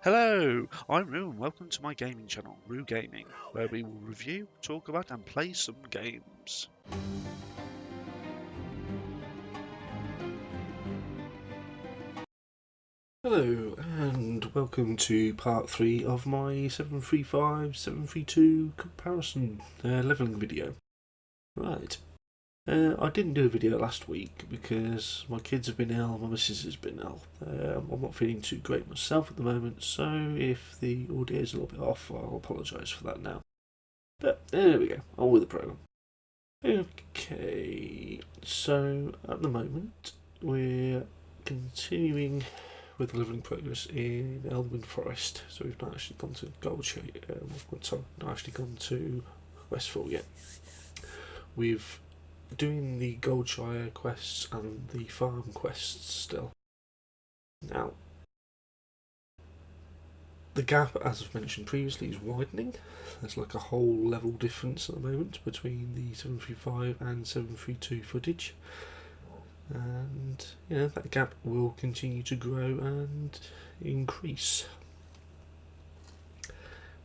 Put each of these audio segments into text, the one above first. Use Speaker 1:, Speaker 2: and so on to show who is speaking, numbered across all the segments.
Speaker 1: Hello, I'm Rue and welcome to my gaming channel, Rue Gaming, where we will review, talk about and play some games.
Speaker 2: Hello and welcome to part 3 of my 735-732 comparison levelling video. Right, I didn't do a video last week because my kids have been ill, my missus has been ill. I'm not feeling too great myself at the moment, so if the audio is a little bit off, I'll apologise for that now. But there we go, on with the programme. Okay, so at the moment we're continuing with the levelling progress in Elwyn Forest. So we've not actually gone to Goldshire, not actually gone to Westfall yet. We've doing the Goldshire quests and the farm quests still. Now, the gap, as I've mentioned previously, is widening. There's like a whole level difference at the moment between the 735 and 732 footage. And that gap will continue to grow and increase.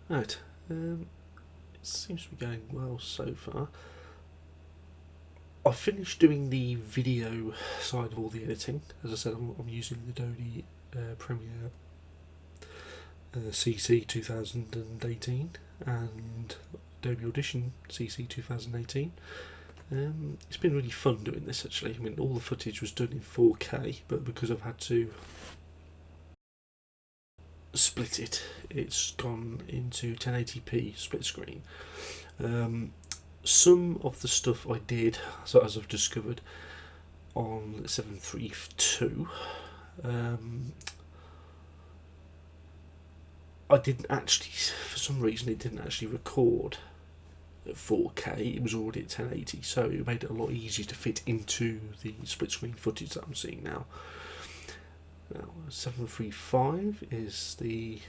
Speaker 2: Right, it seems to be going well so far. I finished doing the video side of all the editing. As I said, I'm using the Adobe Premiere CC 2018 and Adobe Audition CC 2018. It's been really fun doing this actually. I mean, all the footage was done in 4K, but because I've had to split it, it's gone into 1080p split screen. Some of the stuff I did, so as I've discovered on 732, I didn't actually, for some reason, it didn't actually record at 4K. It was already at 1080, so it made it a lot easier to fit into the split screen footage that I'm seeing now. Now, 735 is the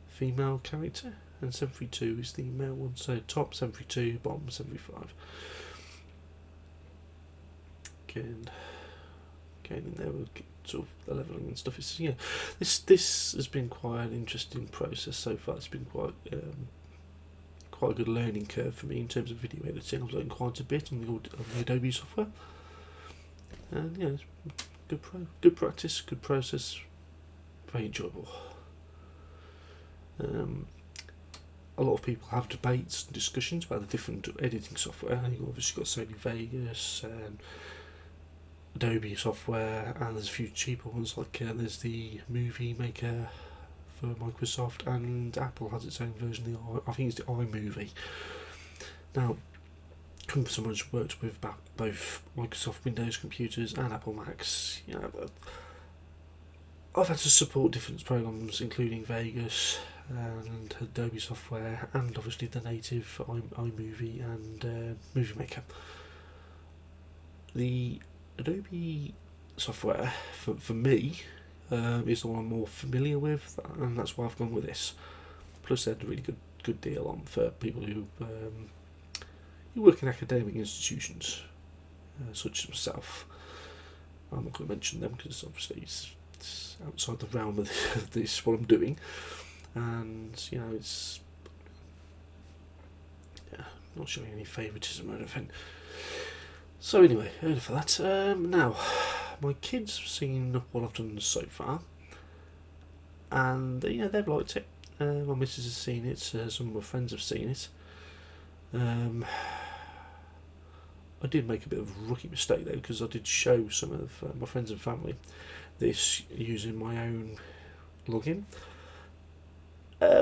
Speaker 2: female character, and 732 is the male one. So top 732, bottom 735. Getting in there with sort of the levelling and stuff. It's this has been quite an interesting process so far. It's been quite a good learning curve for me in terms of video editing. I've learned quite a bit on the Adobe software, and it's good practice, good process, very enjoyable. A lot of people have debates and discussions about the different editing software. You've obviously got Sony Vegas and Adobe software, and there's a few cheaper ones like there's the Movie Maker for Microsoft, and Apple has its own version. I think it's the iMovie. Now, coming from someone who's worked with both Microsoft Windows computers and Apple Macs, I've had to support different programs, including Vegas and Adobe software, and obviously the native iMovie and Movie Maker. The Adobe software, for me, is the one I'm more familiar with, and that's why I've gone with this. Plus, they had a really good deal on for people who work in academic institutions, such as myself. I'm not going to mention them because obviously it's outside the realm of this what I'm doing, and it's not showing any favouritism or anything. So anyway, for that. Now, my kids have seen what I've done so far, and they've liked it. My missus has seen it. Some of my friends have seen it. I did make a bit of a rookie mistake though, because I did show some of my friends and family this using my own login,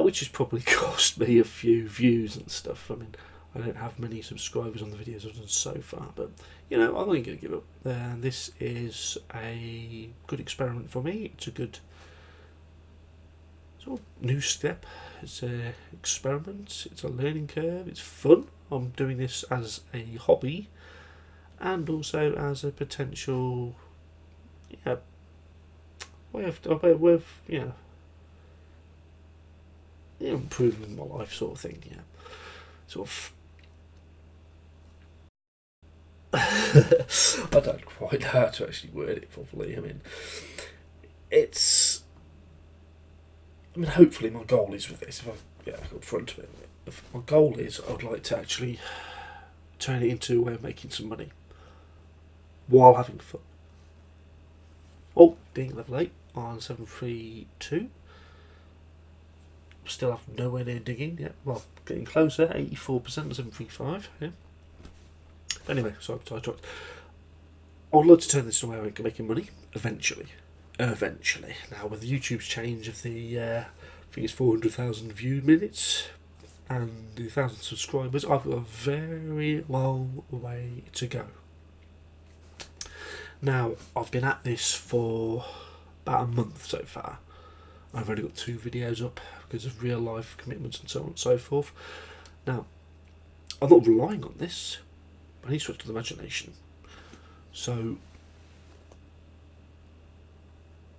Speaker 2: which has probably cost me a few views and stuff. I mean, I don't have many subscribers on the videos I've done so far, but I'm not going to give up. This is a good experiment for me. It's a good sort of new step. It's an experiment. It's a learning curve. It's fun. I'm doing this as a hobby, and also as a potential way of improving my life, sort of thing. Sort of. I don't quite know how to actually word it properly. I mean, it's I mean, hopefully my goal is with this, if I get up front of it, my goal is I'd like to actually turn it into a way of making some money while having fun. Oh, being level 8 on 732. Still have nowhere near digging yet. Well, getting closer, 84% on 735. Yeah. Anyway, sorry, I talked. I would like to turn this into a way of making money eventually. Eventually. Now, with YouTube's change of the, I think it's 400,000 viewed minutes and the 1,000 subscribers, I've got a very long way to go. Now, I've been at this for about a month so far. I've only got 2 videos up because of real life commitments and so on and so forth. Now, I'm not relying on this. I need to switch to the imagination. So,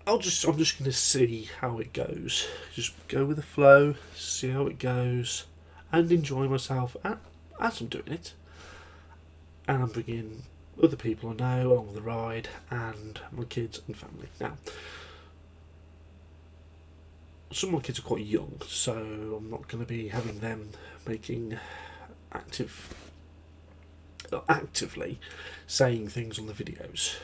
Speaker 2: I'm just going to see how it goes. Just go with the flow, see how it goes, and enjoy myself as I'm doing it. And I'm bringing other people I know along the ride, and my kids and family. Now, some of my kids are quite young, so I'm not going to be having them making actively saying things on the videos.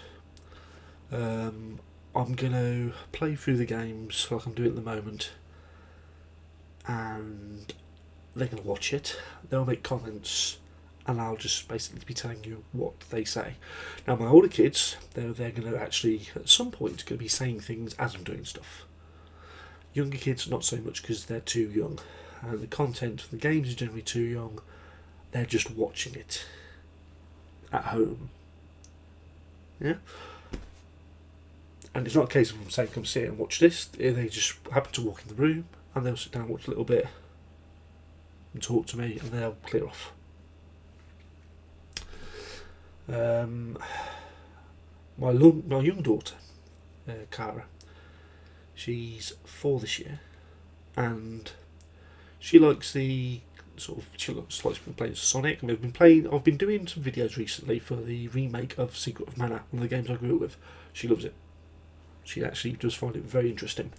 Speaker 2: I'm going to play through the games like I'm doing at the moment, and they're going to watch it. They'll make comments, and I'll just basically be telling you what they say. Now, my older kids, they're going to actually, at some point, going to be saying things as I'm doing stuff. Younger kids, not so much because they're too young. And the content, the games are generally too young. They're just watching it at home. Yeah? And it's not a case of them saying, come sit and watch this. They just happen to walk in the room and they'll sit down and watch a little bit and talk to me and they'll clear off. My young daughter, Cara, she's 4 this year, and she likes playing Sonic. And I've been doing some videos recently for the remake of Secret of Mana, one of the games I grew up with. She loves it. She actually does find it very interesting.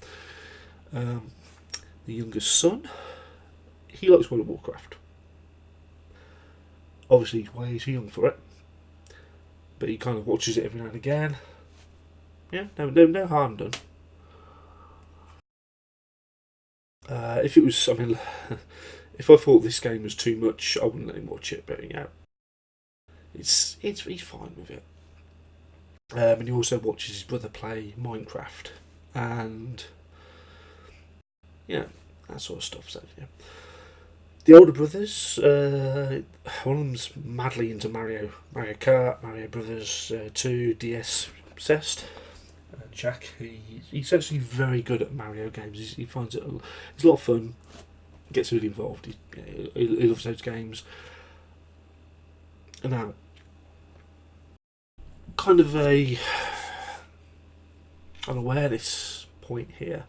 Speaker 2: The youngest son, he likes World of Warcraft. Obviously, he's way too young for it, but he kind of watches it every now and again. Yeah, no harm done. If it was, if I thought this game was too much, I wouldn't let him watch it. But yeah, he's fine with it. And he also watches his brother play Minecraft, and yeah, that sort of stuff. So yeah, the older brothers, one of them's madly into Mario Kart, Mario Brothers 2, DS obsessed. Jack, he's actually very good at Mario games. He finds it's a lot of fun. Gets really involved. He loves those games. And now, kind of an awareness point here.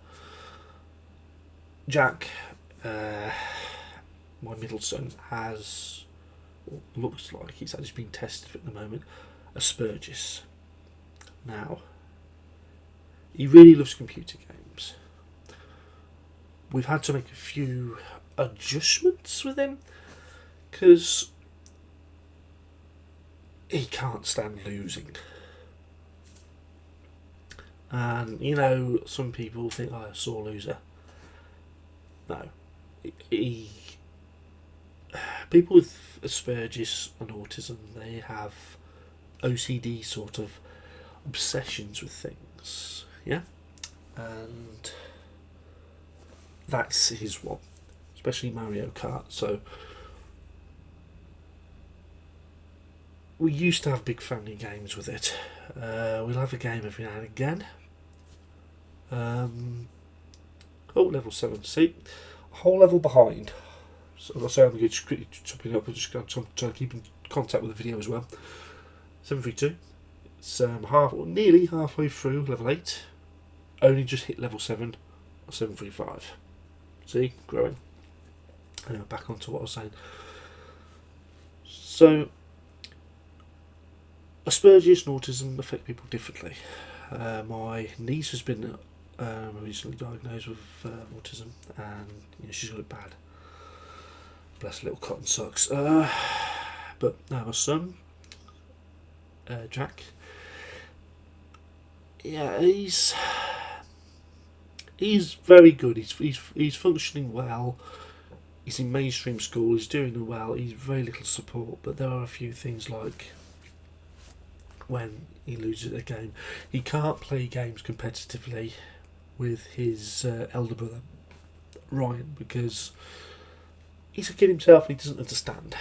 Speaker 2: Jack, my middle son, has, or looks like he's actually being tested at the moment, Aspergers. Now, he really loves computer games. We've had to make a few adjustments with him because he can't stand losing. And some people think, "Oh, a sore loser." No, people with Aspergers and autism, they have OCD sort of obsessions with things. Yeah, and that's his one, especially Mario Kart. So we used to have big family games with it. We'll have a game every now and again. Level 7. See, a whole level behind. So I'll say I'm going to quickly chopping up. I'm just going to try to keep in contact with the video as well. 732. It's nearly halfway through level 8. Only just hit level 7 or 735. See, growing. Anyway, back onto what I was saying. So, Aspergers and autism affect people differently. My niece has been recently diagnosed with autism, and she's got it bad. Bless little cotton socks. But no, my son, Jack. Yeah, he's very good. He's functioning well. He's in mainstream school. He's doing well. He's very little support, but there are a few things like when he loses a game, he can't play games competitively with his elder brother Ryan because he's a kid himself and he doesn't understand.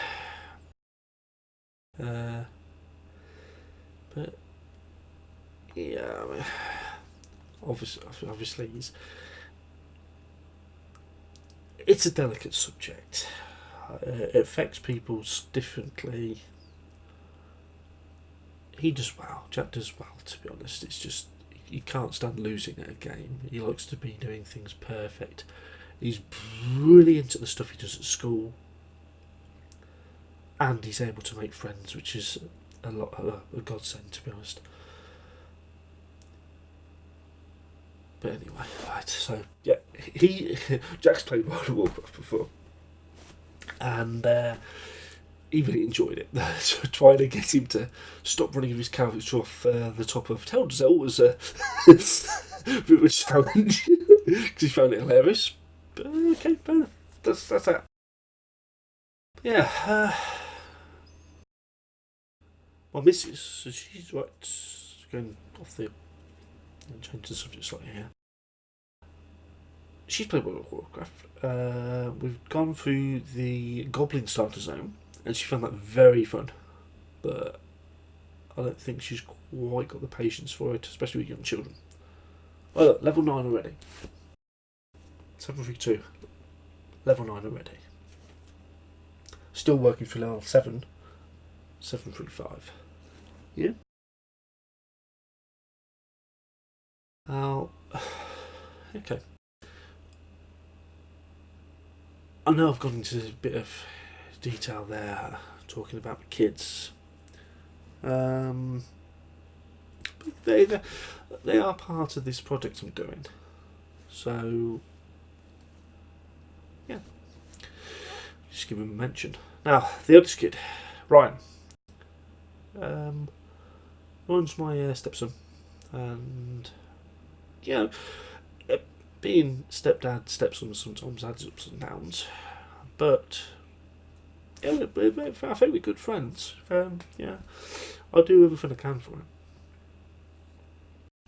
Speaker 2: But yeah, I mean, obviously it's a delicate subject. It affects people differently. He does well. Jack does well, to be honest. It's just he can't stand losing at a game. He likes to be doing things perfect. He's brilliant at the stuff he does at school, and he's able to make friends, which is a godsend, to be honest. But anyway, right. So yeah, Jack's played World of Warcraft before, and he really enjoyed it. So trying to get him to stop running his character off the top of Teldrassil was a bit of a challenge because he found it hilarious. But okay, that's that. Yeah, my missus, so she's going off the change the subject slightly here. She's played World of Warcraft. We've gone through the Goblin Starter Zone, and she found that very fun. But I don't think she's quite got the patience for it, especially with young children. Oh, look, level 9 already. 732. Level 9 already. Still working for level 7. 735. Yeah? Okay. I know I've gone into a bit of detail there, talking about the kids. But they are part of this project I'm doing. So, yeah. Just give him a mention. Now, the eldest kid, Ryan. Ryan's my stepson. And, being stepdad, stepson sometimes adds ups and downs. But, yeah, I think we're good friends. I'll do everything I can for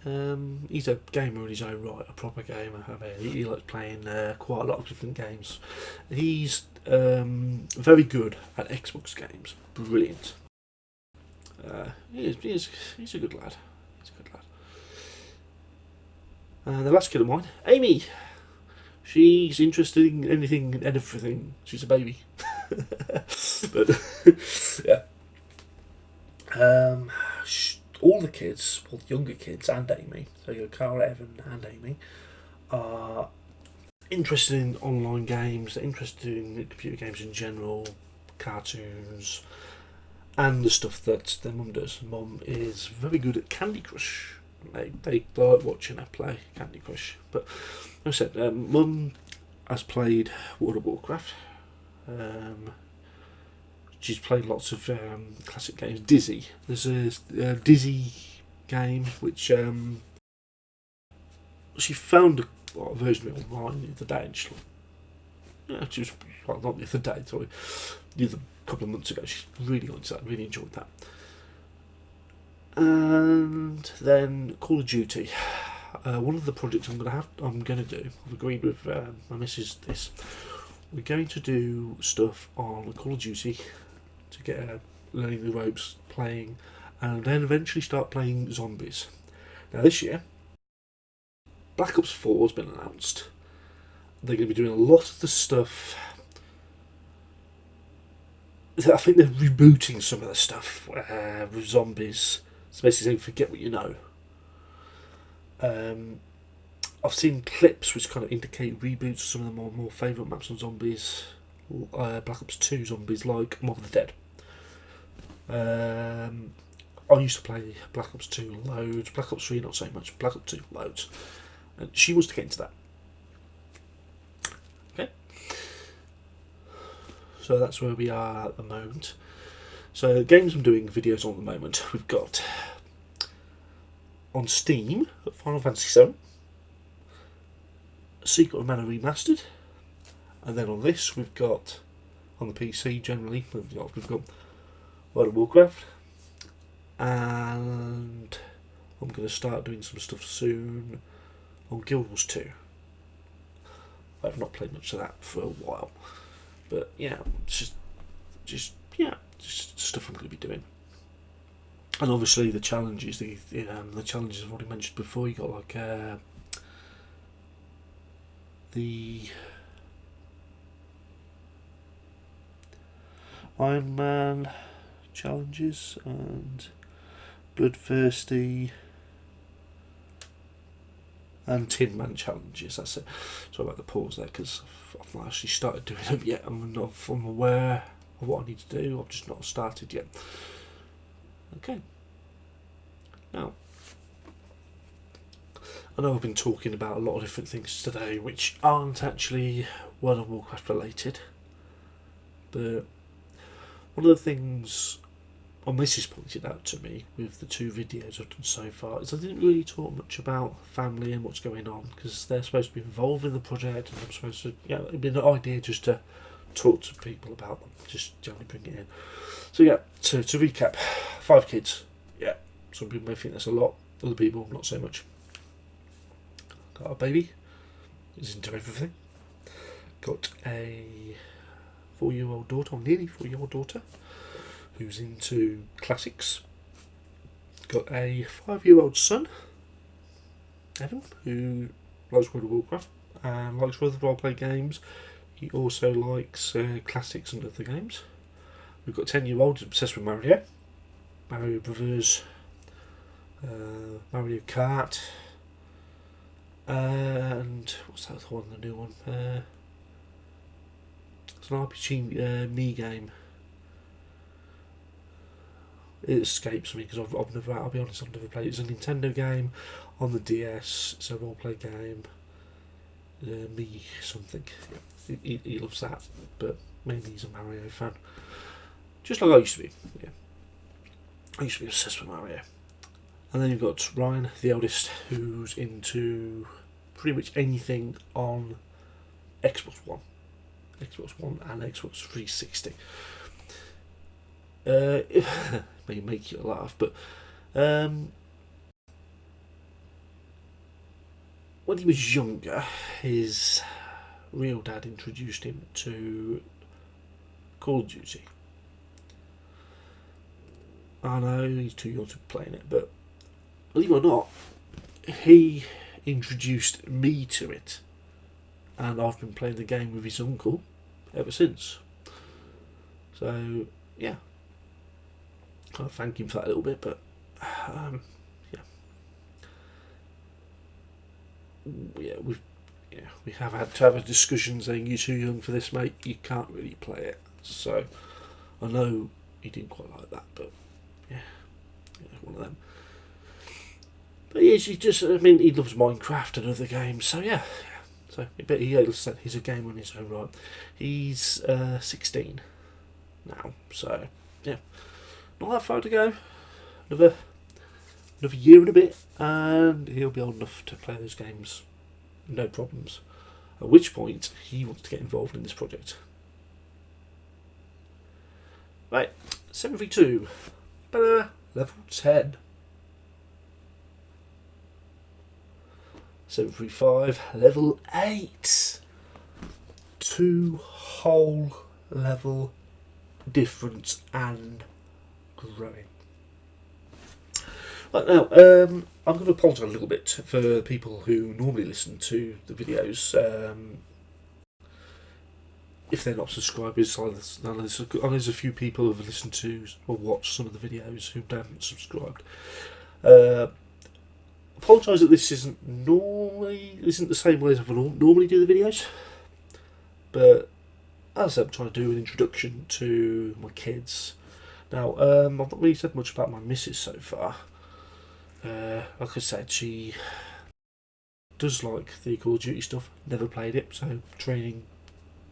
Speaker 2: him. He's a gamer in his own right, a proper gamer. I mean, he likes playing quite a lot of different games. He's very good at Xbox games. Brilliant. He's a good lad. The last kid of mine, Amy. She's interested in anything and everything. She's a baby. But, yeah. All the kids, well, the younger kids and Amy, so you got Cara, Evan and Amy, are interested in online games, they're interested in computer games in general, cartoons, and the stuff that their mum does. Mum is very good at Candy Crush. They like watching her play Candy Crush. But like I said, Mum has played World of Warcraft. She's played lots of classic games. Dizzy. There's a Dizzy game which she found a version of it online the other day. And she was not the other day, sorry, a couple of months ago. She really liked that. Really enjoyed that. And then Call of Duty. One of the projects I'm going to do. I've agreed with my missus this. We're going to do stuff on Call of Duty to get learning the ropes, playing, and then eventually start playing zombies. Now this year, Black Ops 4 has been announced. They're going to be doing a lot of the stuff. I think they're rebooting some of the stuff with zombies. It's basically saying forget what you know. I've seen clips which kind of indicate reboots of some of the more favourite maps on zombies. Black Ops 2 zombies like Mob of the Dead. I used to play Black Ops 2 loads, Black Ops 3 not so much, Black Ops 2 loads. And she wants to get into that. Okay. So that's where we are at the moment. So the games I'm doing videos on at the moment, we've got on Steam, Final Fantasy VII, Secret of Mana Remastered, and then on this we've got, on the PC generally, we've got World of Warcraft, and I'm going to start doing some stuff soon on Guild Wars 2. I've not played much of that for a while, but yeah, just stuff I'm going to be doing. And obviously the challenges, the challenges I've already mentioned before. You got like the Iron Man challenges and Bloodthirsty and Tin Man challenges. That's it. Sorry about the pause there, because I've not actually started doing them yet. I'm aware of what I need to do. I've just not started yet. Okay. Now, I know I've been talking about a lot of different things today which aren't actually World of Warcraft related, but one of the things my missus pointed out to me with the 2 videos I've done so far is I didn't really talk much about family and what's going on, because they're supposed to be involved in the project, and I'm supposed to, it'd be an idea just to talk to people about them, just generally bring it in. So yeah, to recap, 5 kids. Yeah, some people may think that's a lot, other people not so much. Got a baby, is into everything. Got a 4-year-old daughter, or nearly 4-year-old daughter, who's into classics. Got a 5-year-old son, Evan, who likes World of Warcraft and likes other role-play games. He also likes classics and other games. We've got a 10-year-old obsessed with Mario Brothers, Mario Kart, and what's that other one, the new one? It's an RPG me game. It escapes me because I'll be honest, I've never played it. It's a Nintendo game on the DS. It's a role-play game. Me something. He loves that, but mainly he's a Mario fan. Just like I used to be. Yeah, I used to be obsessed with Mario. And then you've got Ryan, the eldest, who's into pretty much anything on Xbox One and Xbox 360. May make you laugh, but when he was younger, his real dad introduced him to Call of Duty. I know he's too young to be playing it, but believe it or not, he introduced me to it, and I've been playing the game with his uncle ever since. So yeah, I thank him for that a little bit, but we have had to have a discussion saying you're too young for this, mate. You can't really play it. So I know he didn't quite like that, but yeah, one of them. But yeah, he loves Minecraft and other games. So yeah. So but he's a gamer on his own right. He's 16 now. So yeah, not that far to go. Another year and a bit, and he'll be old enough to play those games, no problems. At which point he wants to get involved in this project. Right, 732, level 10. 735, level 8. 2 whole level difference and growing. Right now, I'm going to apologise a little bit for people who normally listen to the videos. If they're not subscribers, I know there's a few people who have listened to or watched some of the videos who haven't subscribed. Apologise that this isn't the same way as I normally do the videos, but as I'm trying to do an introduction to my kids. Now, I've not really said much about my missus so far. Like I said, she does like the Call of Duty stuff. Never played it, so training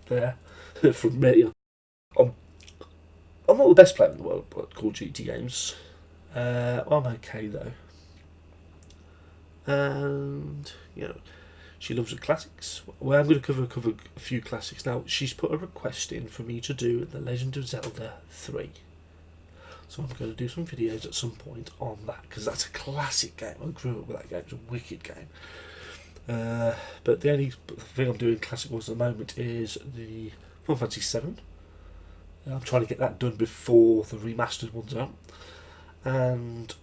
Speaker 2: there from me. I'm not the best player in the world at Call of Duty games. I'm okay though. And she loves the classics. Well, I'm going to cover a few classics now. She's put a request in for me to do The Legend of Zelda 3. So I'm going to do some videos at some point on that, because that's a classic game. I grew up with that game. It's a wicked game. But the only thing I'm doing classic ones at the moment is the Final Fantasy 7. I'm trying to get that done before the remastered one's out. And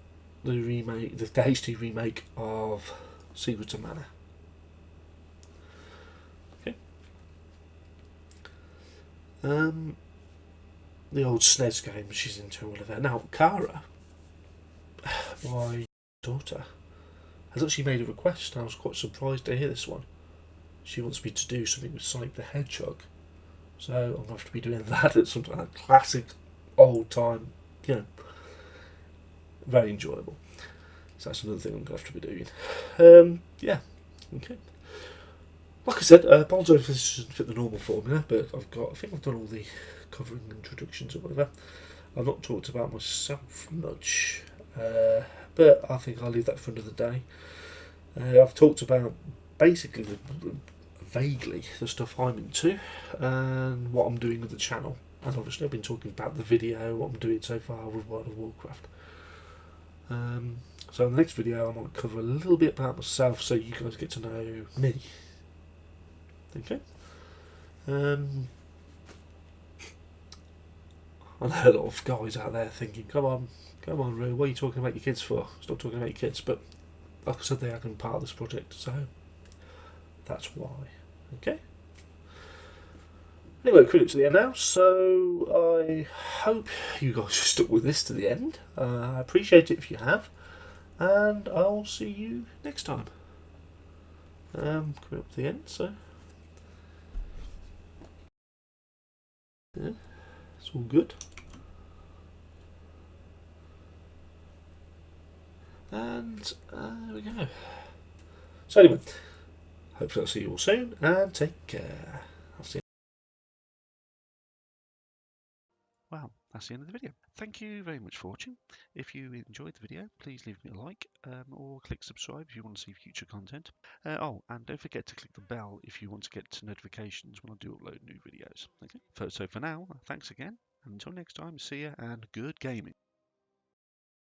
Speaker 2: the remake, the HD remake of Secrets of Mana. Okay. The old SNES game she's into, whatever. Now, Cara, my daughter, has actually made a request, and I was quite surprised to hear this one. She wants me to do something with Sonic the Hedgehog. So I'm going to have to be doing that at some classic, old time, very enjoyable. So that's another thing I'm going to have to be doing. Yeah, okay. Like I said, apologise if this doesn't fit the normal formula, but I think I've done all the covering introductions or whatever. I've not talked about myself much, but I think I'll leave that for another day. I've talked about basically vaguely the stuff I'm into and what I'm doing with the channel, and obviously I've been talking about the video, what I'm doing so far with World of Warcraft. So in the next video I might cover a little bit about myself so you guys get to know me. Okay. I know a lot of guys out there thinking, come on Roo, what are you talking about your kids for? Stop talking about your kids. But like I said, they are going to be part of this project, so that's why. Okay. Anyway, we're to the end now, so I hope you guys stuck with this to the end. I appreciate it if you have, and I'll see you next time. Coming up to the end, so yeah, it's all good. And there we go. So anyway, hopefully I'll see you all soon, and take care. I'll see you.
Speaker 1: Well, that's the end of the video. Thank you very much for watching. If you enjoyed the video, please leave me a like or click subscribe if you want to see future content. And don't forget to click the bell if you want to get notifications when I do upload new videos. Okay. So for now, thanks again, and until next time, see ya and good gaming.